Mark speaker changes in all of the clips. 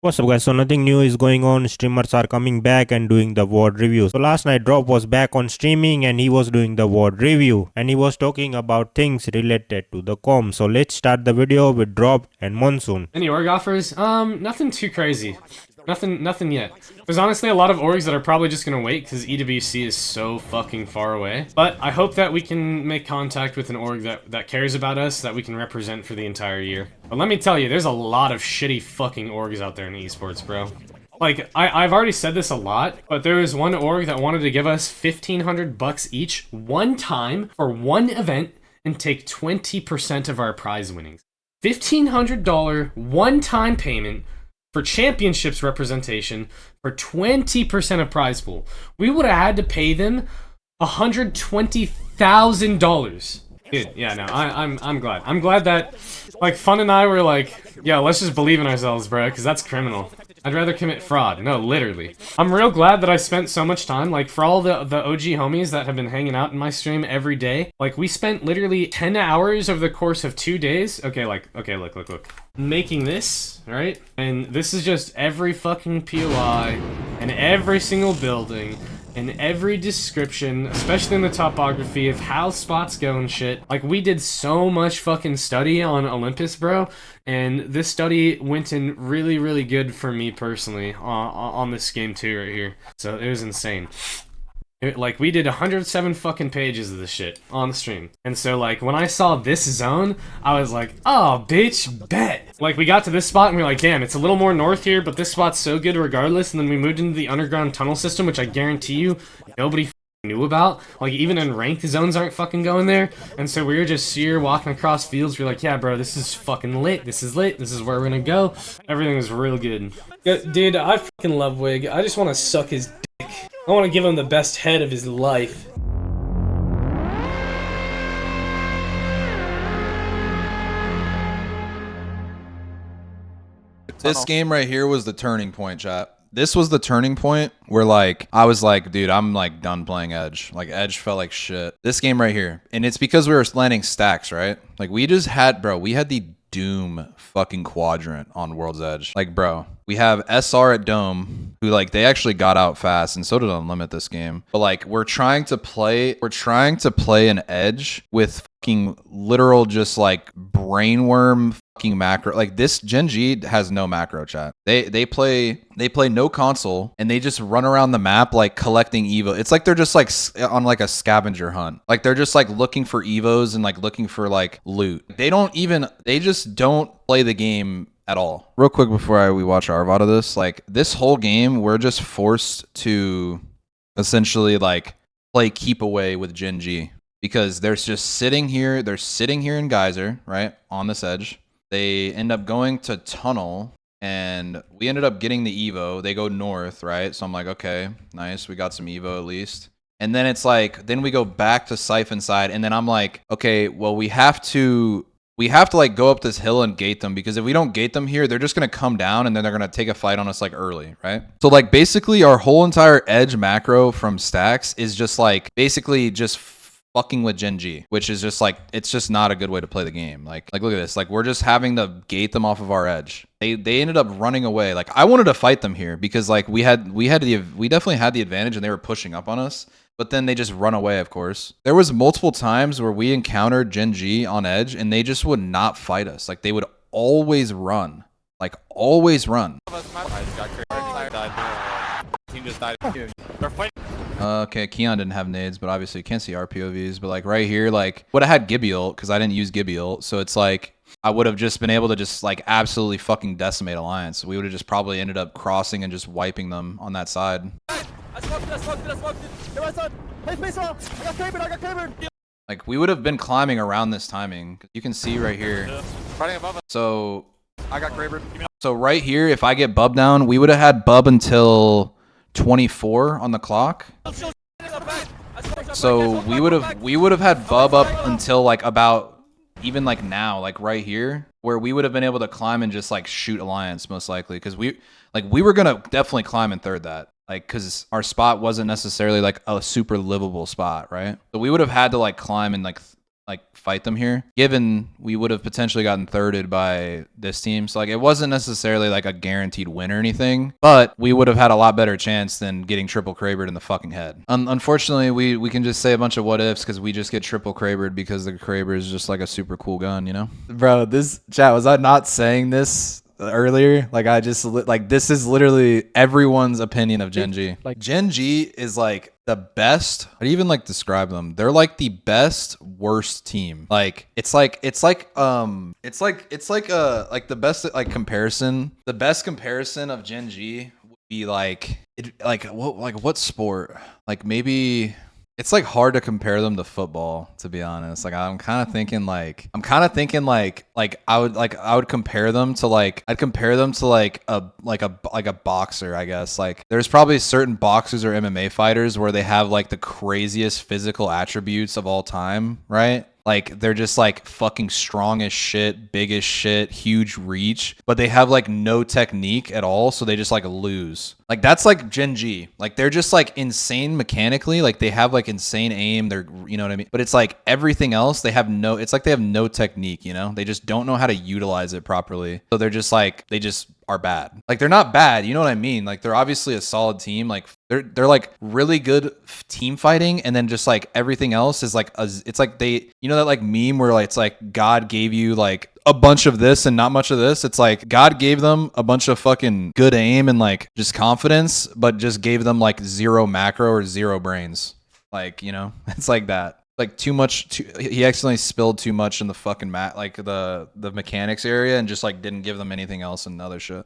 Speaker 1: What's up guys, so nothing new is going on. Streamers are coming back and doing the VOD reviews. So last night Drop was back on streaming and he was doing the VOD review and he was talking about things related to the com. So let's start the video with Drop and Monsoon.
Speaker 2: Any org offers? Nothing too crazy. Nothing yet. There's honestly a lot of orgs that are probably just gonna wait because EWC is so fucking far away. But I hope that we can make contact with an org that cares about us, that we can represent for the entire year. But let me tell you, there's a lot of shitty fucking orgs out there in esports, bro. Like, I've already said this a lot, but there was one org that wanted to give us 1,500 bucks each one time for one event and take 20% of our prize winnings. $1,500 one-time payment for championships representation for 20% of prize pool. We would have had to pay them $120,000. Dude, yeah, no, I'm glad. I'm glad that, like, Fun and I were like, yeah, let's just believe in ourselves, bro, because that's criminal. I'd rather commit fraud. No, literally. I'm real glad that I spent so much time, like, for all the OG homies that have been hanging out in my stream every day. Like, we spent literally 10 hours over the course of 2 days. Okay, look. Making this, right? And this is just every fucking POI and every single building and every description, especially in the topography of how spots go and shit. Like, we did so much fucking study on Olympus, bro, and this study went in really, really good for me personally on this game too right here. So it was insane. Like, we did 107 fucking pages of this shit on the stream. And so, like, when I saw this zone, I was like, oh, bitch, bet. Like, we got to this spot and we were like, damn, it's a little more north here, but this spot's so good regardless. And then we moved into the underground tunnel system, which I guarantee you nobody knew about. Like, even in ranked, zones aren't fucking going there. And so we were just here walking across fields. We were like, yeah, bro, this is fucking lit. This is lit. This is where we're gonna go. Everything was real good. Dude, I fucking love Wig. I just want to suck his dick. I want to give him the best head of his life.
Speaker 3: This game right here was the turning point, chat. This was the turning point where, like, I was like, dude, I'm like done playing Edge. Like, Edge felt like shit. This game right here. And it's because we were landing stacks, right? Like, we just had, bro, we had the Doom fucking quadrant on World's Edge. Like, bro, we have SR at Dome, who, like, they actually got out fast, and so did Unlimit this game. But, like, we're trying to play an Edge with fucking literal just, like, brainworm fucking macro. Like, this Gen G has no macro, chat. They play no console, and they just run around the map, like, collecting Evo. It's like they're just, like, on, like, a scavenger hunt. Like, they're just, like, looking for Evos and, like, looking for, like, loot. They just don't play the game at all. Real quick before we watch our VOD of this, like, this whole game, we're just forced to essentially, like, play keep away with Gen G. Because they're sitting here in Geyser, right, on this edge. They end up going to Tunnel, and we ended up getting the Evo. They go north, right? So I'm like, okay, nice. We got some Evo at least. And then it's like, then we go back to Siphon side, and then I'm like, okay, well, we have to like go up this hill and gate them, because if we don't gate them here, they're just going to come down and then they're going to take a fight on us like early, right? So like basically our whole entire edge macro from stacks is just like basically just fucking with Gen G, which is just like, it's just not a good way to play the game. Like look at this. Like, we're just having to gate them off of our edge. They ended up running away. Like, I wanted to fight them here because like we definitely had the advantage and they were pushing up on us. But then they just run away, of course. There was multiple times where we encountered Gen G on edge and they just would not fight us. Like, they would always run. Like, always run. Okay, Keon didn't have nades, but obviously you can't see our POVs. But like right here, like, would have had Gibby ult because I didn't use Gibby ult. So it's like, I would have just been able to just like absolutely fucking decimate Alliance. We would have just probably ended up crossing and just wiping them on that side. Like, we would have been climbing around this timing. You can see right here. So I got Kraber. So right here, if I get Bub down, we would have had Bub until 24 on the clock. So we would have had Bub up until like about even like now, like right here, where we would have been able to climb and just like shoot Alliance most likely, because we were gonna definitely climb and third that. Like, because our spot wasn't necessarily like a super livable spot, right? So we would have had to like climb and like like fight them here, given we would have potentially gotten thirded by this team. So like it wasn't necessarily like a guaranteed win or anything, but we would have had a lot better chance than getting triple Krabered in the fucking head. Unfortunately, we can just say a bunch of what ifs because we just get triple Krabered because the Kraber is just like a super cool gun, you know? Bro, this chat, was I not saying this earlier? Like I just like this is literally everyone's opinion of Gen G. Like Gen G is like the best. How do you even like describe them? They're like the best worst team. Like it's like the best like comparison. The best comparison of Gen G would be like what sport? Like maybe it's like hard to compare them to football, to be honest. Like I'm kind of thinking like I would compare them to like a boxer, I guess. Like there's probably certain boxers or MMA fighters where they have like the craziest physical attributes of all time, right? Like they're just like fucking strong as shit, big as shit, huge reach, but they have like no technique at all, so they just like lose. Like that's like Gen G. Like they're just like insane mechanically, like they have like insane aim, they're, you know what I mean? But it's like everything else, it's like they have no technique, you know? They just don't know how to utilize it properly. So they're just like, they just are bad. Like they're not bad, you know what I mean? Like they're obviously a solid team. Like they're like really good team fighting, and then just like everything else is like it's like they, you know, that like meme where like it's like God gave you like a bunch of this and not much of this. It's like God gave them a bunch of fucking good aim and like just confidence, but just gave them like zero macro or zero brains. Like, you know, it's like that. Like he accidentally spilled too much in the fucking like the mechanics area and just like didn't give them anything else and other shit.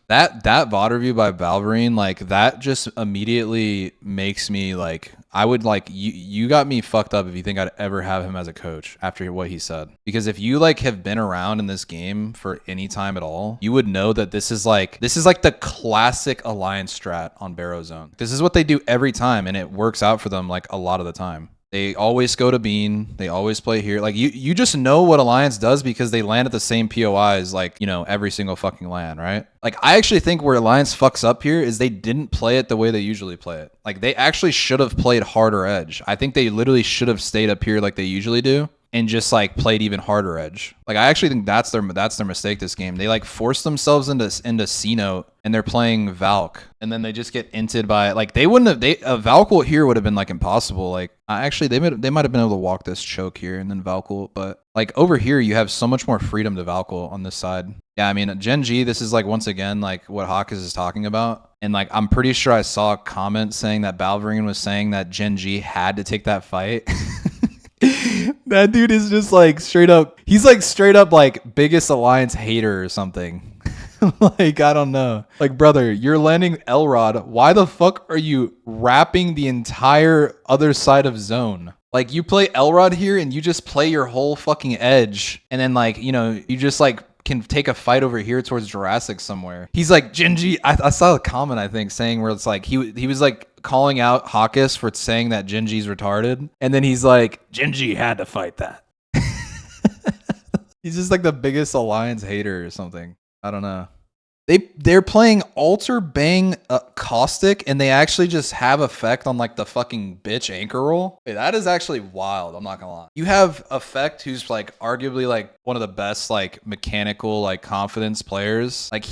Speaker 3: That VOD review by Valverine, like that just immediately makes me like, I would like, you got me fucked up if you think I'd ever have him as a coach after what he said. Because if you like have been around in this game for any time at all, you would know that this is like the classic alliance strat on Barrow Zone. This is what they do every time, and it works out for them like a lot of the time. They always go to Bean. They always play here. Like you just know what Alliance does because they land at the same POIs, like, you know, every single fucking LAN, right? Like I actually think where Alliance fucks up here is they didn't play it the way they usually play it. Like they actually should have played harder edge. I think they literally should have stayed up here like they usually do and just like played even harder edge. Like I actually think that's their mistake this game. They like forced themselves into C-Note and they're playing Valk, and then they just get inted by like they wouldn't have a Valk here would have been like impossible. Like actually they might have been able to walk this choke here and then Valk, but like over here you have so much more freedom to Valk on this side. Yeah, I mean Gen G, this is like once again like what Hawkes is talking about. And like I'm pretty sure I saw a comment saying that Balverine was saying that Gen G had to take that fight. That dude is just like straight up, he's like straight up like biggest alliance hater or something. Like I don't know, like brother, you're landing Elrod, why the fuck are you wrapping the entire other side of zone? Like you play Elrod here and you just play your whole fucking edge, and then like, you know, you just like can take a fight over here towards Jurassic somewhere. He's like Gen G, I saw a comment I think saying where it's like he was like calling out Hawkes for saying that Gen G's retarded, and then he's like Gen G had to fight that. He's just like the biggest alliance hater or something. I don't know. They're playing Alter Bang Caustic, and they actually just have effect on like the fucking bitch anchor roll. Wait, that is actually wild. I'm not gonna lie. You have effect, who's like arguably like one of the best like mechanical like confidence players. Like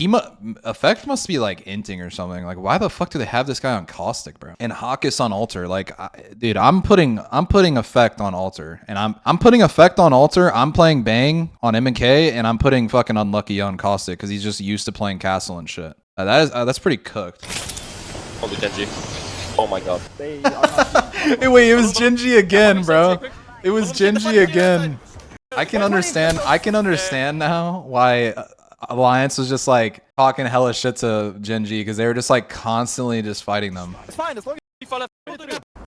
Speaker 3: effect must be like inting or something. Like why the fuck do they have this guy on Caustic, bro? And Hawkes on Alter. Like dude, I'm putting effect on Alter, and I'm putting effect on Alter. I'm playing Bang on M&K, and I'm putting fucking Unlucky on Caustic because he's just used to playing Castle and shit. That's pretty cooked.
Speaker 4: Holy Genji. Oh my god.
Speaker 3: Hey, wait, it was Genji again, bro. It was Genji again. I can understand now why Alliance was just like talking hella shit to Genji, because they were just like constantly just fighting them.
Speaker 4: It's fine, as long as you follow.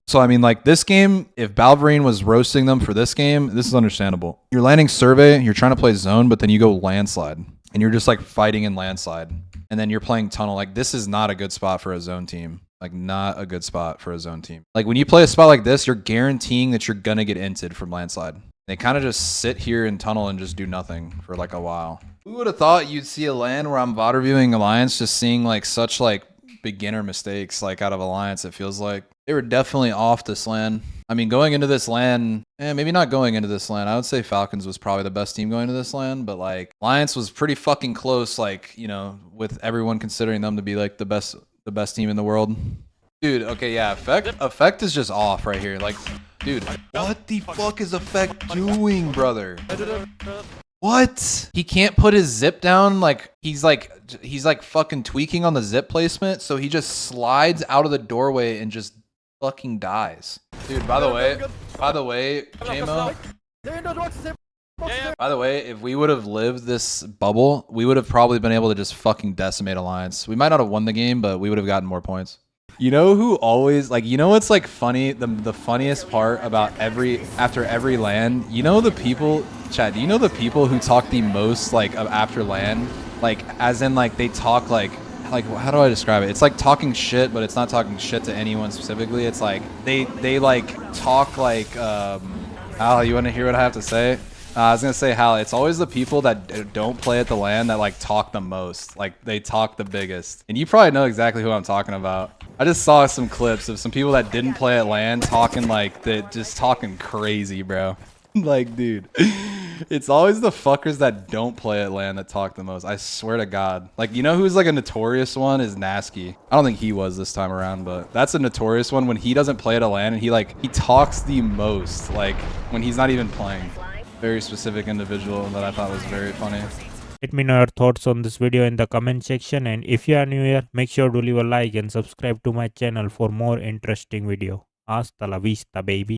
Speaker 3: So I mean, like this game, if Balverine was roasting them for this game, this is understandable. You're landing Survey, you're trying to play Zone, but then you go Landslide. And you're just like fighting in Landslide. And then you're playing Tunnel. Like this is not a good spot for a Zone team. Like not a good spot for a Zone team. Like when you play a spot like this, you're guaranteeing that you're gonna get inted from Landslide. They kind of just sit here in Tunnel and just do nothing for like a while. Who would have thought you'd see a LAN where I'm VOD reviewing Alliance, just seeing like such like beginner mistakes like out of Alliance? It feels like they were definitely off this LAN. I mean, going into this LAN, maybe not going into this LAN. I would say Falcons was probably the best team going to this LAN, but like Alliance was pretty fucking close. Like, you know, with everyone considering them to be like the best team in the world. Dude, okay, yeah, effect is just off right here. Like, dude, what the fuck is effect doing, brother? What? He can't put his zip down. Like he's like fucking tweaking on the zip placement, so he just slides out of the doorway and just fucking dies. Dude, by the way, JMO, by the way, if we would have lived this bubble, we would have probably been able to just fucking decimate Alliance. We might not have won the game, but we would have gotten more points. You know who always, like, you know what's like funny, the funniest part about after every LAN, you know the people, Chad, do you know the people who talk the most like after LAN? Like, as in like they talk like how do I describe it? It's like talking shit, but it's not talking shit to anyone specifically. It's like they like talk like Hal, you want to hear what I have to say? I was gonna say, Hal, it's always the people that don't play at the LAN that like talk the most. Like they talk the biggest. And you probably know exactly who I'm talking about. I just saw some clips of some people that didn't play at LAN talking like just talking crazy, bro. Like, dude, it's always the fuckers that don't play at LAN that talk the most. I swear to God. Like, you know who's like a notorious one is Nasky. I don't think he was this time around, but that's a notorious one when he doesn't play at a LAN and he talks the most, like when he's not even playing. Very specific individual that I thought was very funny.
Speaker 1: Let me know your thoughts on this video in the comment section, and if you are new here, make sure to leave a like and subscribe to my channel for more interesting video. Hasta la vista, baby.